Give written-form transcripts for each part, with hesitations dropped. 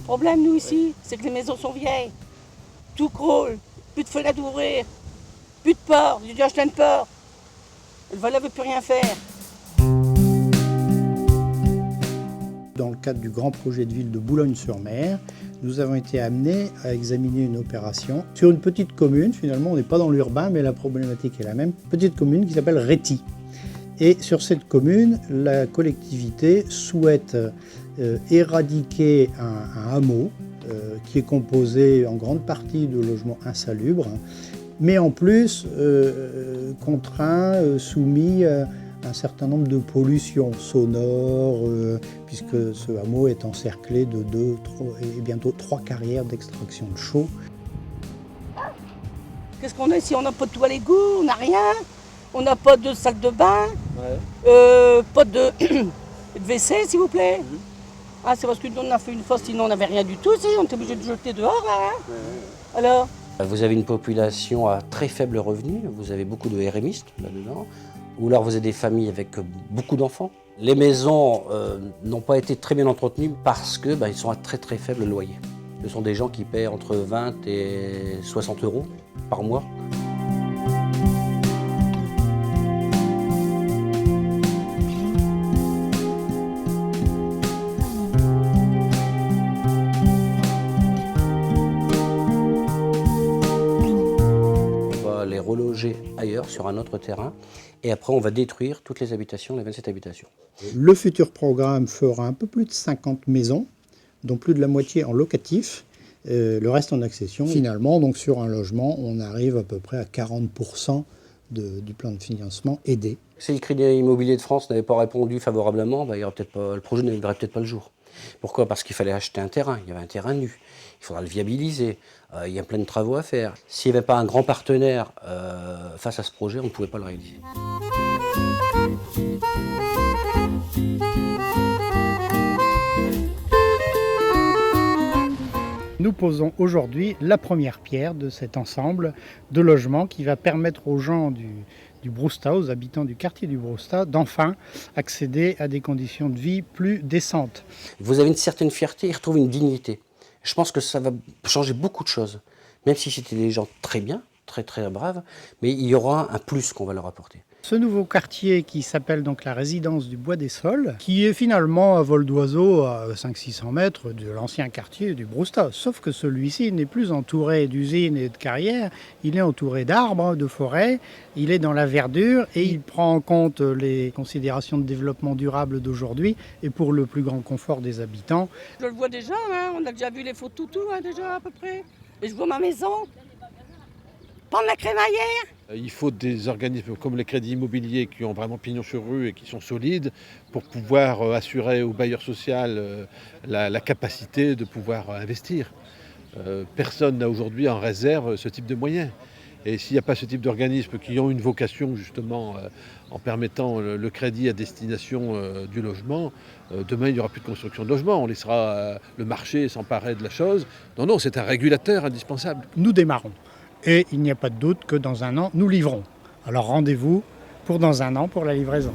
problème, nous, ici, c'est que les maisons sont vieilles. Tout crôle, plus de fenêtres à ouvrir, plus de porte. J'ai dû acheter une porte. Le volet ne veut plus rien faire. Dans le cadre du grand projet de ville de Boulogne-sur-Mer, nous avons été amenés à examiner une opération sur une petite commune. Finalement, on n'est pas dans l'urbain, mais la problématique est la même. Petite commune qui s'appelle Réty. Et sur cette commune, la collectivité souhaite éradiquer un hameau qui est composé en grande partie de logements insalubres, mais en plus contraint, soumis à un certain nombre de pollutions sonores, puisque ce hameau est encerclé de 2 et bientôt 3 carrières d'extraction de chaux. Qu'est-ce qu'on a ici? On n'a pas de toit à l'égout, on n'a rien. On n'a pas de salle de bain, pas de WC, s'il vous plaît. Ah, c'est parce que nous on a fait une fois, sinon on n'avait rien du tout, si, on était obligé de jeter dehors, là. Hein. Alors? Vous avez une population à très faible revenu, vous avez beaucoup de RMistes là-dedans, ou alors vous avez des familles avec beaucoup d'enfants. Les maisons n'ont pas été très bien entretenues parce que ils sont à très très faible loyer. Ce sont des gens qui paient entre 20 et 60 euros par mois. Les reloger ailleurs, sur un autre terrain, et après on va détruire toutes les habitations, les 27 habitations. Le futur programme fera un peu plus de 50 maisons, dont plus de la moitié en locatif, le reste en accession. Finalement, donc sur un logement, on arrive à peu près à 40% du plan de financement aidé. Si le Crédit Immobilier de France n'avait pas répondu favorablement, le projet ne verrait peut-être pas le jour. Pourquoi? Parce qu'il fallait acheter un terrain, il y avait un terrain nu, il faudra le viabiliser, il y a plein de travaux à faire. S'il n'y avait pas un grand partenaire face à ce projet, on ne pouvait pas le réaliser. Nous posons aujourd'hui la première pierre de cet ensemble de logements qui va permettre aux gens du Broustat, aux habitants du quartier du Broustat, d'enfin accéder à des conditions de vie plus décentes. Vous avez une certaine fierté, ils retrouvent une dignité. Je pense que ça va changer beaucoup de choses, même si c'était des gens très bien, très très braves, mais il y aura un plus qu'on va leur apporter. Ce nouveau quartier qui s'appelle donc la résidence du Bois des Sols, qui est finalement à vol d'oiseau à 500-600 mètres de l'ancien quartier du Broustat. Sauf que celui-ci n'est plus entouré d'usines et de carrières, il est entouré d'arbres, de forêts, il est dans la verdure et il prend en compte les considérations de développement durable d'aujourd'hui et pour le plus grand confort des habitants. Je le vois déjà, hein, on a déjà vu les photos tout, déjà à peu près. Et je vois ma maison, prendre la crémaillère. Il faut des organismes comme les crédits immobiliers qui ont vraiment pignon sur rue et qui sont solides pour pouvoir assurer au bailleur social la capacité de pouvoir investir. Personne n'a aujourd'hui en réserve ce type de moyens. Et s'il n'y a pas ce type d'organismes qui ont une vocation justement en permettant le crédit à destination du logement, demain il n'y aura plus de construction de logements, on laissera le marché s'emparer de la chose. Non, c'est un régulateur indispensable. Nous démarrons. Et il n'y a pas de doute que dans un an, nous livrons. Alors rendez-vous pour dans un an pour la livraison.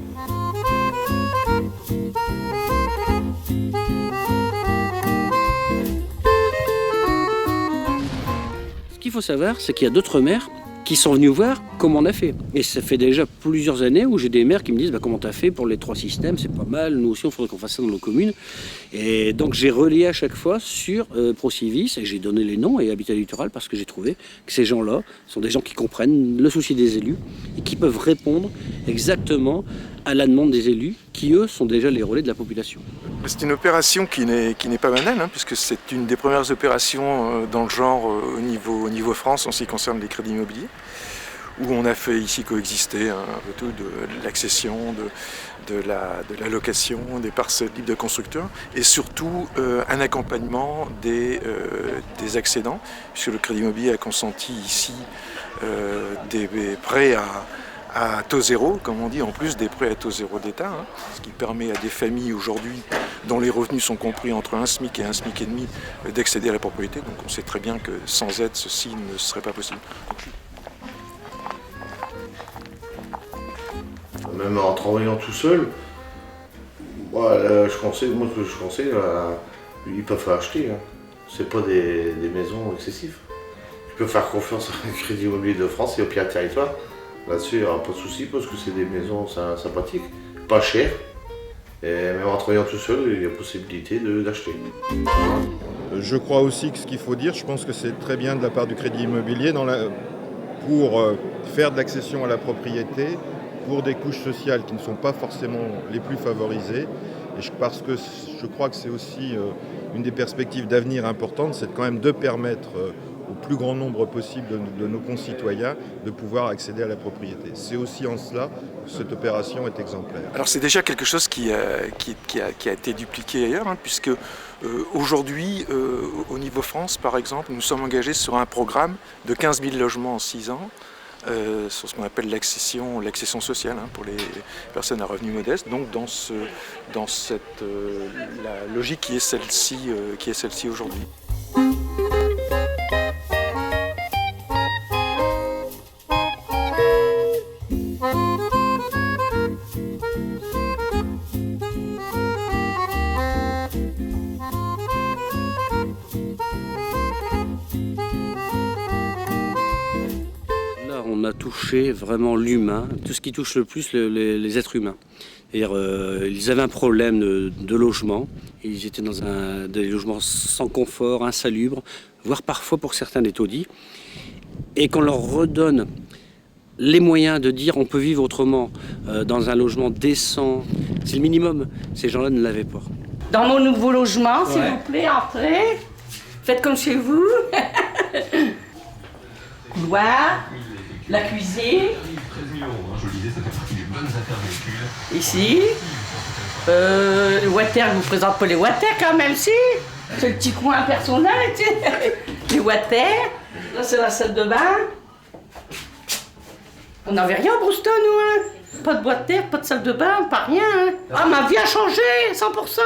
Ce qu'il faut savoir, c'est qu'il y a d'autres maires qui sont venus voir comment on a fait. Et ça fait déjà plusieurs années où j'ai des maires qui me disent comment tu as fait pour les 3 systèmes, c'est pas mal, nous aussi on faudrait qu'on fasse ça dans nos communes. Et donc j'ai relié à chaque fois sur Procivis et j'ai donné les noms et Habitat Littoral parce que j'ai trouvé que ces gens-là sont des gens qui comprennent le souci des élus et qui peuvent répondre exactement à la demande des élus qui eux sont déjà les relais de la population. C'est une opération qui n'est pas banale, puisque c'est une des premières opérations dans le genre au niveau France en ce qui concerne les crédits immobiliers, où on a fait ici coexister un peu tout de l'accession, de la location, des parcelles libres de constructeurs, et surtout un accompagnement des accédants, puisque le crédit immobilier a consenti ici des prêts à taux zéro, comme on dit, en plus des prêts à taux zéro d'État, ce qui permet à des familles aujourd'hui dont les revenus sont compris entre un SMIC et un SMIC et demi d'accéder à la propriété. Donc on sait très bien que sans aide, ceci ne serait pas possible. Même en travaillant tout seul, moi, ce que je conseille, ils peuvent acheter. C'est pas des maisons excessives. Tu peux faire confiance au Crédit Immobilier de France et au Pierre Territoire. Là-dessus, il n'y aura pas de souci parce que c'est des maisons sympathiques, pas chères. Et même en travaillant tout seul, il y a possibilité d'acheter. Je crois aussi que ce qu'il faut dire, je pense que c'est très bien de la part du Crédit Immobilier pour faire de l'accession à la propriété pour des couches sociales qui ne sont pas forcément les plus favorisées. Parce que je crois que c'est aussi une des perspectives d'avenir importantes, c'est quand même de permettre au plus grand nombre possible de nos concitoyens de pouvoir accéder à la propriété. C'est aussi en cela que cette opération est exemplaire. Alors c'est déjà quelque chose qui a été dupliqué ailleurs, hein, puisque aujourd'hui, au niveau France par exemple, nous sommes engagés sur un programme de 15 000 logements en 6 ans, sur ce qu'on appelle l'accession sociale, hein, pour les personnes à revenus modestes, donc dans cette la logique qui est celle-ci aujourd'hui. On a touché vraiment l'humain, tout ce qui touche le plus les êtres humains. Ils avaient un problème de logement, ils étaient dans des logements sans confort, insalubres, voire parfois pour certains des taudis. Et qu'on leur redonne les moyens de dire on peut vivre autrement dans un logement décent, c'est le minimum, ces gens-là ne l'avaient pas. Dans mon nouveau logement, s'il vous plaît, entrez. Faites comme chez vous. Couloir. La cuisine. Ici. Le water, je vous présente pas les water quand même, si. C'est le petit coin personnel, tu sais. Les water. Là, c'est la salle de bain. On n'avait rien à Bruston, nous, hein. Pas de water, pas de salle de bain, pas rien. Hein. Ah, ma vie a changé, 100%.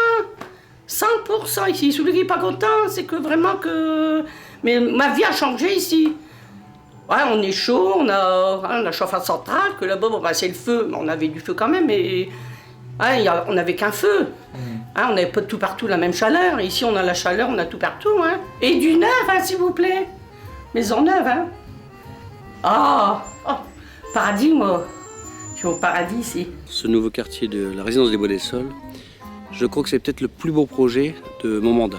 100% ici. Celui qui n'est pas content, c'est que vraiment que... Mais ma vie a changé ici. Ouais, on est chaud, on a la chauffage centrale, que là-bas, bon, bah, c'est le feu, mais on avait du feu quand même, mais on n'avait qu'un feu. Hein, on n'avait pas tout partout la même chaleur. Ici, on a la chaleur, on a tout partout. Hein. Et du neuf, hein, s'il vous plaît. Maison neuve, hein. Oh, paradis, moi. Je suis au paradis ici. Ce nouveau quartier de la résidence des Bois des Sols, je crois que c'est peut-être le plus beau projet de mon mandat.